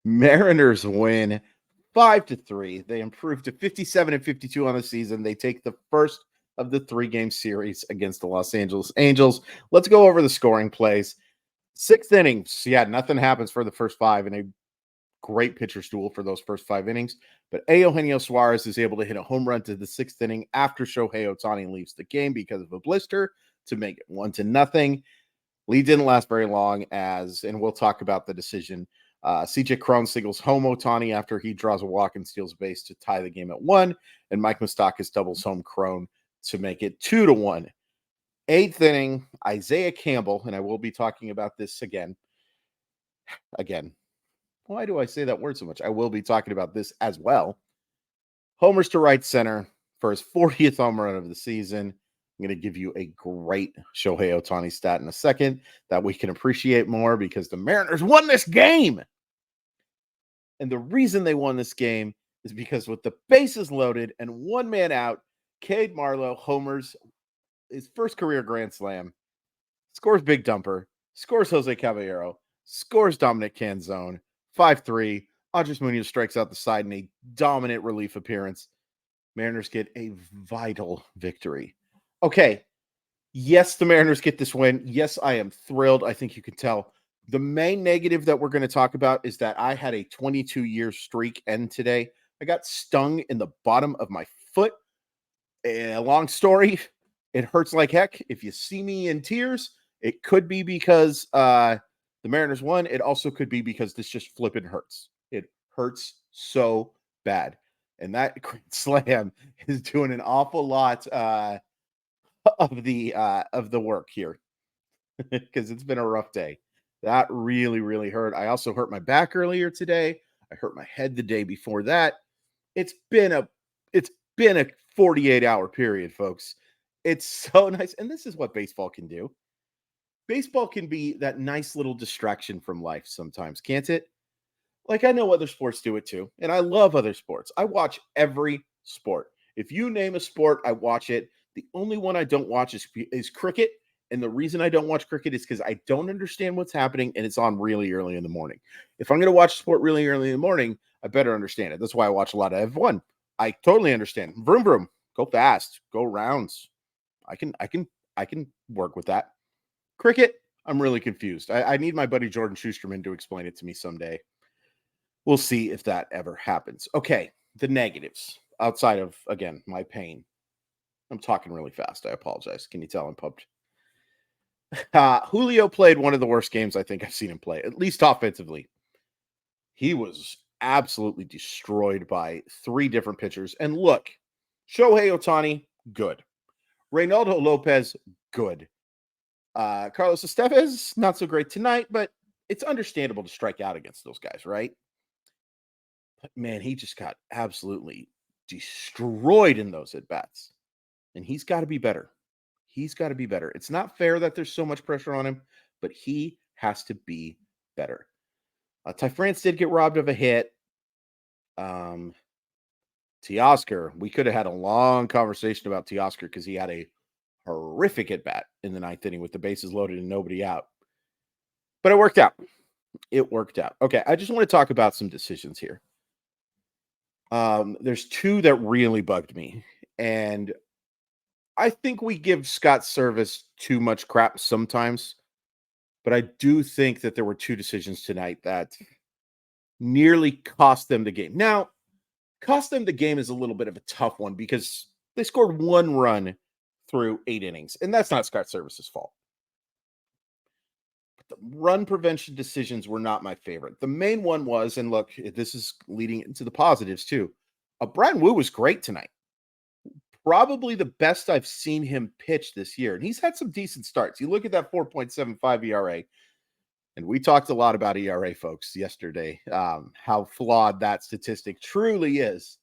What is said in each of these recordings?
Mariners win 5-3. They improve to 57-52 on the season. They take the first of the 3-game series against the Los Angeles Angels. Let's go over the scoring plays. 6th innings. Yeah, nothing happens for the first 5, and a great pitcher's duel for those first 5 innings. But Eugenio Suarez is able to hit a home run to the 6th inning after Shohei Ohtani leaves the game because of a blister to make it 1-0. Lead didn't last very long and we'll talk about the decision. CJ Cron singles home Ohtani after he draws a walk and steals a base to tie the game at 1. And Mike Moustakas doubles home Cron to make it 2-1. 8th inning, Isaiah Campbell, and I will be talking about this again. Why do I say that word so much? I will be talking about this as well. Homers to right center for his 40th home run of the season. I'm going to give you a great Shohei Ohtani stat in a second that we can appreciate more because the Mariners won this game. And the reason they won this game is because with the bases loaded and 1 man out, Cade Marlowe homers his first career grand slam, scores big dumper, scores Jose Caballero, scores Dominic Canzone, 5-3. Andres Munoz strikes out the side in a dominant relief appearance. Mariners get a vital victory. Okay, yes, the Mariners get this win. Yes, I am thrilled. I think you can tell. The main negative that we're going to talk about is that I had a 22-year streak end today. I got stung in the bottom of my foot. A long story. It hurts like heck. If you see me in tears, it could be because the Mariners won. It also could be because this just flipping hurts. It hurts so bad. And that grand slam is doing an awful lot of the work here because it's been a rough day. That really, really hurt. I also hurt my back earlier today. I hurt my head the day before that. It's been a 48-hour period, folks. It's so nice. And this is what baseball can do. Baseball can be that nice little distraction from life sometimes, can't it? Like, I know other sports do it too, and I love other sports. I watch every sport. If you name a sport, I watch it. The only one I don't watch is cricket, and the reason I don't watch cricket is because I don't understand what's happening, and it's on really early in the morning. If I'm going to watch sport really early in the morning, I better understand it. That's why I watch a lot of F1. I totally understand. Vroom vroom, go fast, go rounds. I can work with that. Cricket, I'm really confused. I need my buddy Jordan Schusterman to explain it to me someday. We'll see if that ever happens. Okay, the negatives outside of, again, my pain. I'm talking really fast. I apologize. Can you tell I'm pumped? Julio played one of the worst games I think I've seen him play, at least offensively. He was absolutely destroyed by 3 different pitchers. And look, Shohei Ohtani, good. Reynaldo Lopez, good. Carlos Estevez, not so great tonight, but it's understandable to strike out against those guys, right? But man, he just got absolutely destroyed in those at-bats. And he's got to be better. He's got to be better. It's not fair that there's so much pressure on him, but he has to be better. Ty France did get robbed of a hit. Teoscar, we could have had a long conversation about Teoscar because he had a horrific at-bat in the 9th inning with the bases loaded and nobody out. But it worked out. It worked out. Okay, I just want to talk about some decisions here. There's 2 that really bugged me. And I think we give Scott Service too much crap sometimes. But I do think that there were 2 decisions tonight that nearly cost them the game. Now, cost them the game is a little bit of a tough one because they scored 1 run through 8 innings. And that's not Scott Service's fault. The run prevention decisions were not my favorite. The main one was, and look, this is leading into the positives too. Bryan Woo was great tonight. Probably the best I've seen him pitch this year. And he's had some decent starts. You look at that 4.75 ERA, and we talked a lot about ERA, folks, yesterday, how flawed that statistic truly is.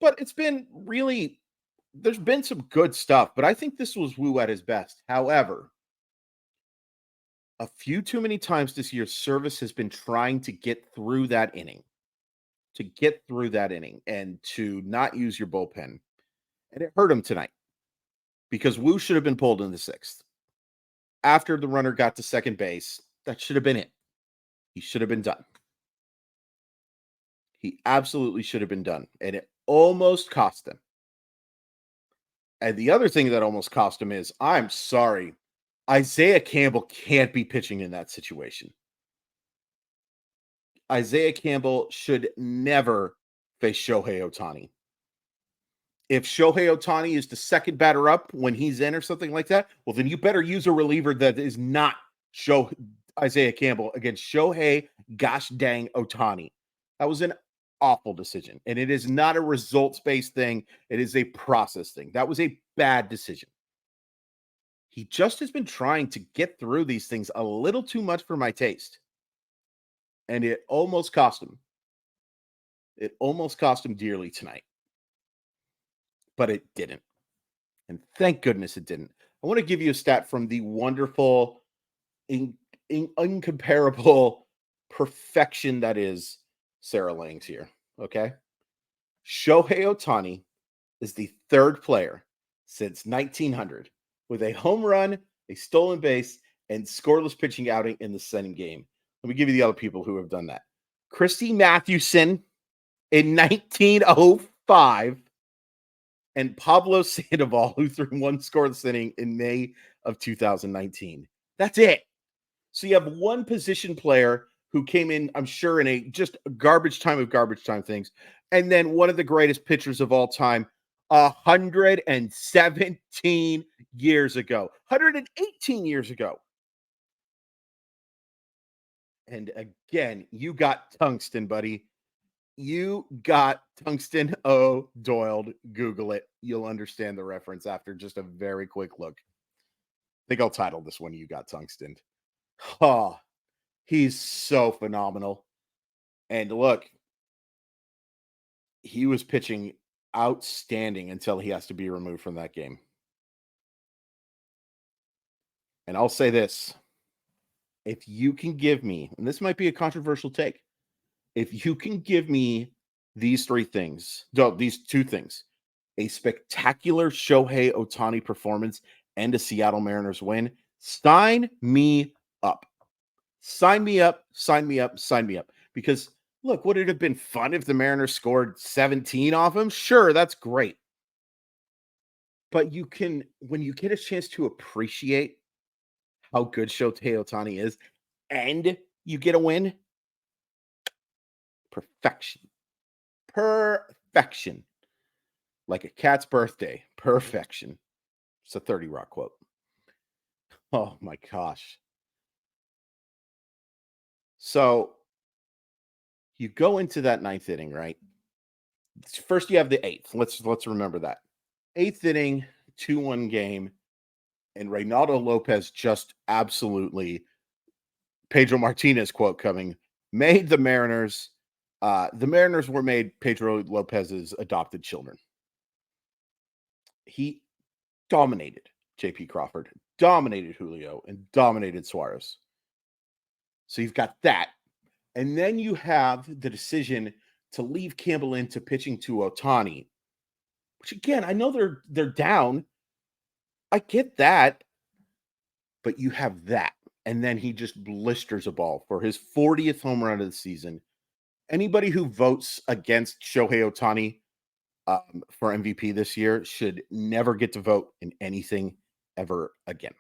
But it's been really, there's been some good stuff, but I think this was Woo at his best. However, a few too many times this year, Service has been trying to get through that inning, and to not use your bullpen. And it hurt him tonight because Woo should have been pulled in the 6th. After the runner got to second base, that should have been it. He should have been done. He absolutely should have been done, and it almost cost them. And the other thing that almost cost him is, I'm sorry, Isaiah Campbell can't be pitching in that situation. Isaiah Campbell should never face Shohei Ohtani. If Shohei Ohtani is the second batter up when he's in or something like that, well, then you better use a reliever that is not Isaiah Campbell against Shohei gosh dang Ohtani. That was an awful decision. And it is not a results-based thing. It is a process thing. That was a bad decision. He just has been trying to get through these things a little too much for my taste. And it almost cost him. It almost cost him dearly tonight. But it didn't. And thank goodness it didn't. I want to give you a stat from the wonderful, incomparable perfection that is Sarah Langs here. Okay. Shohei Ohtani is the third player since 1900 with a home run, a stolen base, and scoreless pitching outing in the same game. Let me give you the other people who have done that. Christy Mathewson in 1905 and Pablo Sandoval, who threw one scoreless inning in May of 2019. That's it. So you have one position player who came in, I'm sure, in a just garbage time of garbage time things, and then one of the greatest pitchers of all time, 117 years ago, 118 years ago. And again, you got tungsten, buddy. You got tungsten Doiled. Google it. You'll understand the reference after just a very quick look. I think I'll title this one You Got Tungsten. Oh, he's so phenomenal. And look, he was pitching outstanding until he has to be removed from that game. And I'll say this. If you can give me, and this might be a controversial take, if you can give me these three things, no, these two things, a spectacular Shohei Ohtani performance and a Seattle Mariners win, sign me up. Sign me up, sign me up, sign me up. Because look, would it have been fun if the Mariners scored 17 off him? Sure, that's great. But you can, when you get a chance to appreciate how good Shohei Ohtani is and you get a win, perfection. Perfection. Like a cat's birthday. Perfection. It's a 30 Rock quote. Oh my gosh. So you go into that ninth inning, right? First, you have the eighth. Let's remember that. Eighth inning, 2-1 game, and Reynaldo Lopez just absolutely, Pedro Martinez quote coming, made the Mariners. The Mariners were made Pedro Lopez's adopted children. He dominated J.P. Crawford, dominated Julio, and dominated Suarez. So you've got that. And then you have the decision to leave Campbell into pitching to Ohtani, which again, I know they're down. I get that. But you have that. And then he just blisters a ball for his 40th home run of the season. Anybody who votes against Shohei Ohtani for MVP this year should never get to vote in anything ever again.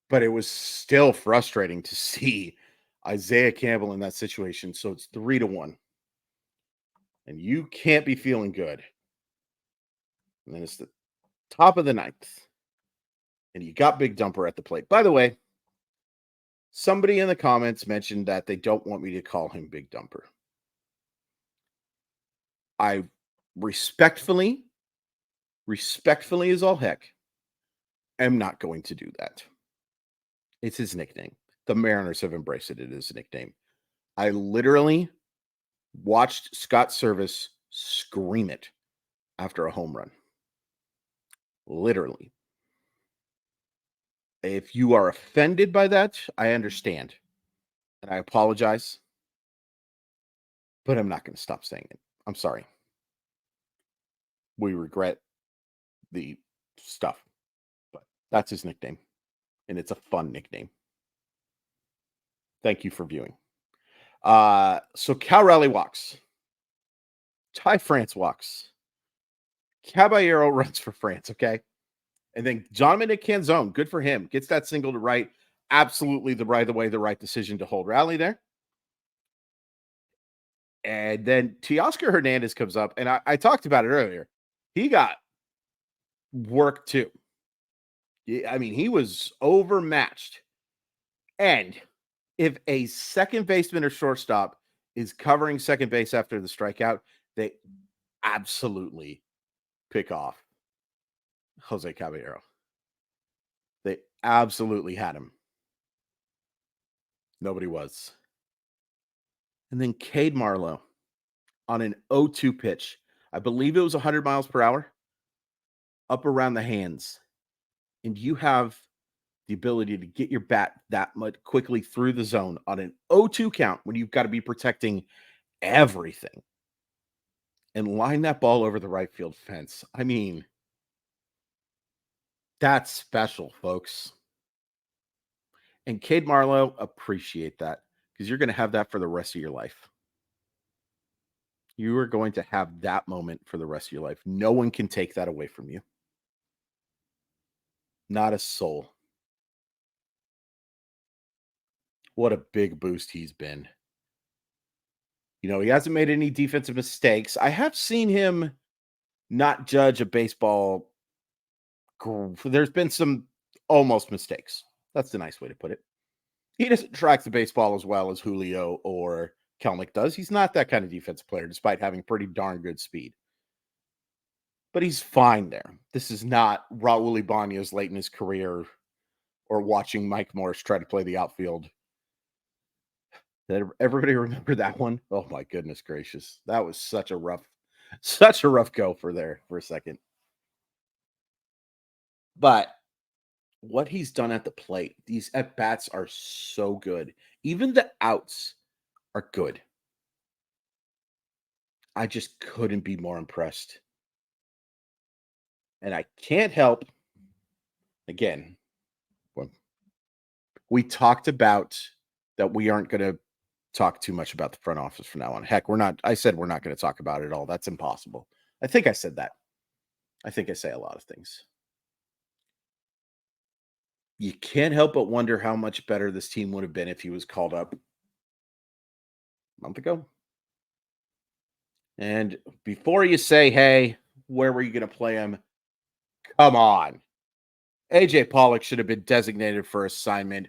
But it was still frustrating to see Isaiah Campbell in that situation. So it's 3-1. And you can't be feeling good. And then it's the top of the ninth. And you got Big Dumper at the plate. By the way, somebody in the comments mentioned that they don't want me to call him Big Dumper. I respectfully as all heck, am not going to do that. It's his nickname. The Mariners have embraced it as a nickname. I literally watched Scott Service scream it after a home run. Literally. If you are offended by that, I understand. And I apologize. But I'm not going to stop saying it. I'm sorry. We regret the stuff. But that's his nickname. And it's a fun nickname. Thank you for viewing. So Cal Raleigh walks. Ty France walks. Caballero runs for France, okay? And then Dominic Canzone, good for him, gets that single to right. Absolutely the right decision to hold Raleigh there. And then Teoscar Hernandez comes up, and I talked about it earlier. He got work too. I mean, he was overmatched. And if a second baseman or shortstop is covering second base after the strikeout, they absolutely pick off Jose Caballero. They absolutely had him. Nobody was. And then Cade Marlowe on an 0-2 pitch. I believe it was 100 miles per hour up around the hands. And you have the ability to get your bat that much quickly through the zone on an 0-2 count when you've got to be protecting everything and line that ball over the right field fence. I mean, that's special, folks. And Cade Marlowe, appreciate that because you're going to have that for the rest of your life. You are going to have that moment for the rest of your life. No one can take that away from you. Not a soul. What a big boost he's been. You know, he hasn't made any defensive mistakes. I have seen him not judge a baseball. There's been some almost mistakes. That's the nice way to put it. He doesn't track the baseball as well as Julio or Kelnick does. He's not that kind of defensive player, despite having pretty darn good speed. But he's fine there. This is not Raul Ibanez late in his career or watching Mike Morse try to play the outfield. Did everybody remember that one? Oh my goodness gracious. That was such a rough go for a second. But what he's done at the plate, these at bats are so good. Even the outs are good. I just couldn't be more impressed. And I can't help, again, we talked about that we aren't going to talk too much about the front office from now on. Heck, I said we're not going to talk about it at all. That's impossible. I think I said that. I think I say a lot of things. You can't help but wonder how much better this team would have been if he was called up a month ago. And before you say, hey, where were you going to play him? Come on. AJ Pollock should have been designated for assignment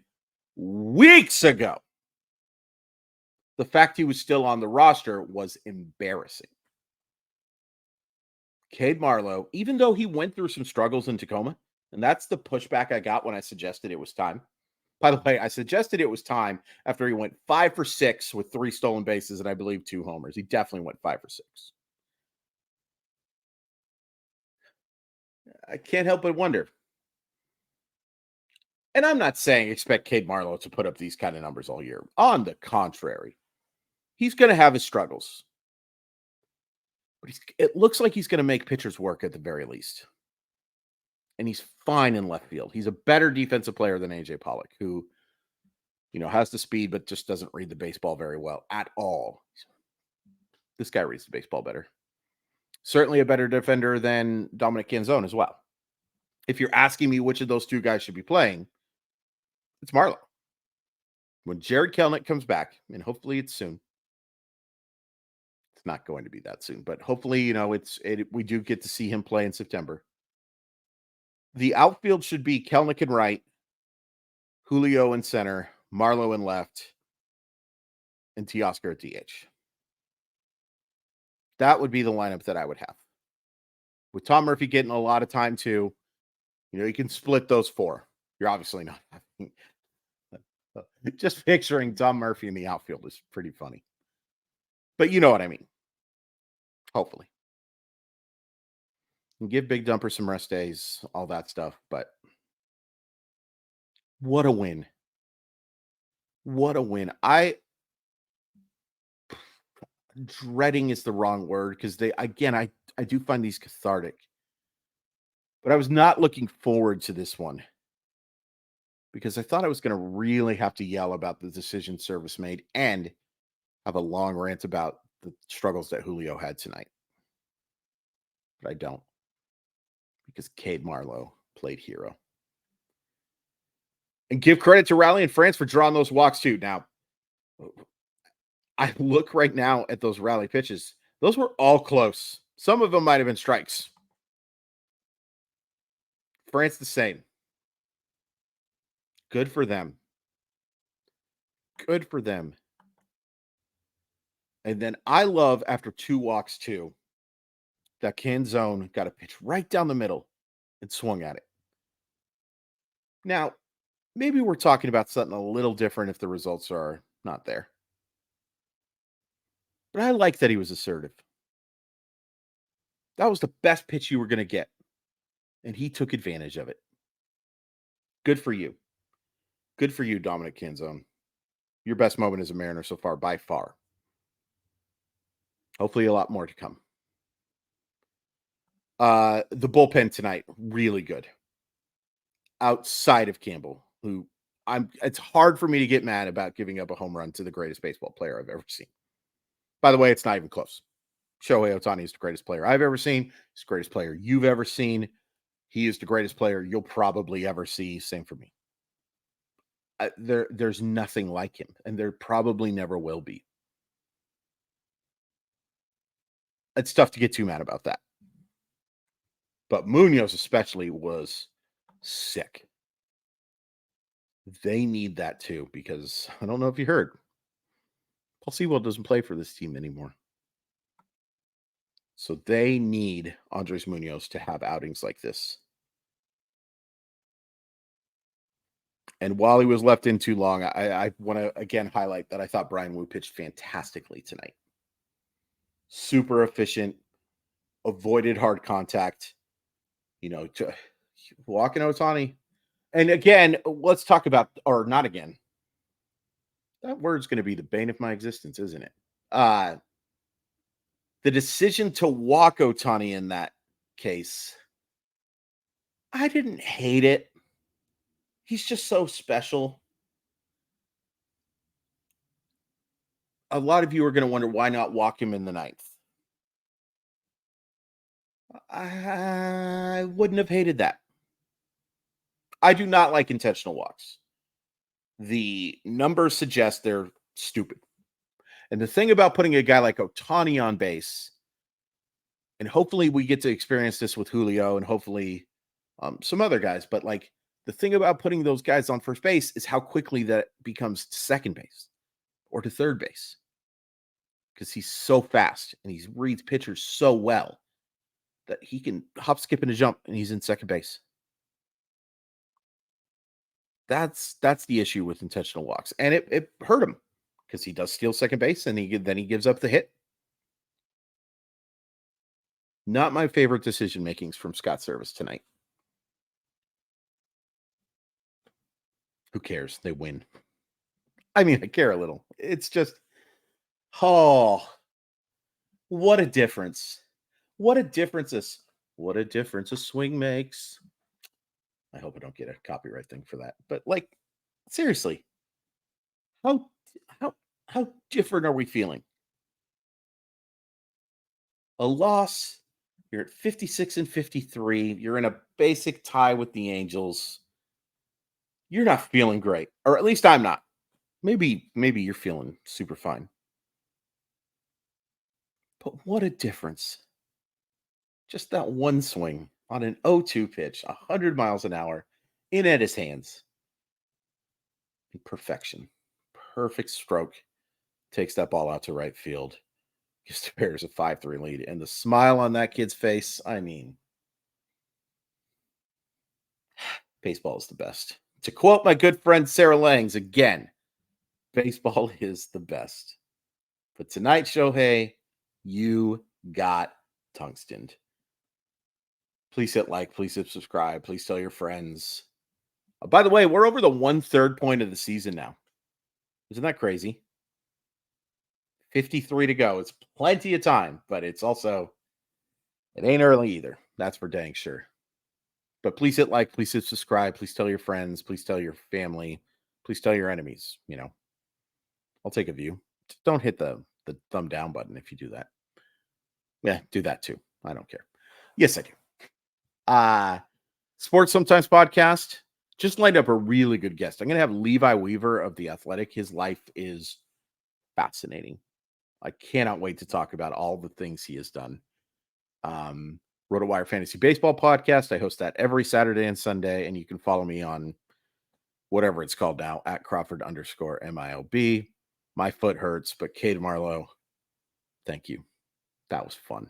weeks ago. The fact he was still on the roster was embarrassing. Cade Marlowe, even though he went through some struggles in Tacoma, and that's the pushback I got when I suggested it was time. By the way, I suggested it was time after he went 5 for 6 with 3 stolen bases and I believe 2 homers. He definitely went 5 for 6. I can't help but wonder. And I'm not saying expect Cade Marlowe to put up these kind of numbers all year. On the contrary, he's going to have his struggles. But it looks like he's going to make pitchers work at the very least. And he's fine in left field. He's a better defensive player than AJ Pollock, who, you know, has the speed, but just doesn't read the baseball very well at all. This guy reads the baseball better. Certainly a better defender than Dominic Canzone as well. If you're asking me which of those two guys should be playing, it's Marlowe. When Jared Kelnick comes back, and hopefully it's soon. It's not going to be that soon, but hopefully, you know, we do get to see him play in September. The outfield should be Kelnick in right, Julio in center, Marlowe in left, and Teoscar at DH. That would be the lineup that I would have. With Tom Murphy getting a lot of time too, you know, you can split those 4. You're obviously not having. Just picturing Tom Murphy in the outfield is pretty funny. But you know what I mean. Hopefully. And give Big Dumper some rest days, all that stuff. But what a win. What a win. Dreading is the wrong word because I do find these cathartic. But I was not looking forward to this one because I thought I was going to really have to yell about the decision Service made. And have a long rant about the struggles that Julio had tonight. But I don't, because Cade Marlowe played hero. And give credit to Rally in France for drawing those walks too. Now, I look right now at those rally pitches. Those were all close. Some of them might have been strikes. France the same. Good for them. Good for them. And then I love, after 2 walks too, that Canzone got a pitch right down the middle and swung at it. Now, maybe we're talking about something a little different if the results are not there. But I like that he was assertive. That was the best pitch you were going to get. And he took advantage of it. Good for you. Good for you, Dominic Canzone. Your best moment as a Mariner so far, by far. Hopefully a lot more to come. The bullpen tonight, really good. Outside of Campbell, who it's hard for me to get mad about giving up a home run to the greatest baseball player I've ever seen. By the way, it's not even close. Shohei Ohtani is the greatest player I've ever seen. He's the greatest player you've ever seen. He is the greatest player you'll probably ever see. Same for me. There's nothing like him, and there probably never will be. It's tough to get too mad about that. But Munoz especially was sick. They need that too, because I don't know if you heard, Paul Sewell doesn't play for this team anymore. So they need Andres Munoz to have outings like this. And while he was left in too long, I want to again highlight that I thought Bryan Woo pitched fantastically tonight. Super efficient, avoided hard contact, to walking Ohtani. And again, let's talk about, or not again. That word's going to be the bane of my existence, isn't it? The decision to walk Ohtani in that case, I didn't hate it. He's just so special. A lot of you are going to wonder why not walk him in the 9th. I wouldn't have hated that. I do not like intentional walks. The numbers suggest they're stupid. And the thing about putting a guy like Ohtani on base, and hopefully we get to experience this with Julio and hopefully some other guys, but like the thing about putting those guys on first base is how quickly that becomes to second base or to third base, because he's so fast and he reads pitchers so well that he can hop, skip, and a jump, and he's in second base. That's the issue with intentional walks, and it hurt him because he does steal second base, and then he gives up the hit. Not my favorite decision makings from Scott Service tonight. Who cares? They win. I mean, I care a little. It's just, oh, what a difference. What a difference a swing makes. I hope I don't get a copyright thing for that. But like, seriously, how different are we feeling? A loss, you're at 56 and 53. You're in a basic tie with the Angels. You're not feeling great, or at least I'm not. Maybe you're feeling super fine. But what a difference. Just that one swing on an 0-2 pitch, 100 miles an hour, in at his hands. Perfection. Perfect stroke. Takes that ball out to right field. Gives the Bears a 5-3 lead. And the smile on that kid's face, I mean, baseball is the best. To quote my good friend Sarah Langs again, baseball is the best. But tonight, Shohei, you got tungstened. Please hit like, please hit subscribe, please tell your friends. By the way, we're over the 1/3 point of the season now. Isn't that crazy? 53 to go. It's plenty of time, but it ain't early either. That's for dang sure. But please hit like, please hit subscribe, please tell your friends, please tell your family, please tell your enemies. I'll take a view. Don't hit the thumb down button if you do that. Yeah, do that too. I don't care. Yes, I do. Sports Sometimes podcast just lined up a really good guest. I'm going to have Levi Weaver of The Athletic. His life is fascinating. I cannot wait to talk about all the things he has done. RotoWire Fantasy Baseball podcast. I host that every Saturday and Sunday, and you can follow me on whatever it's called now at Crawford_MILB. My foot hurts, but Cade Marlowe, thank you. That was fun.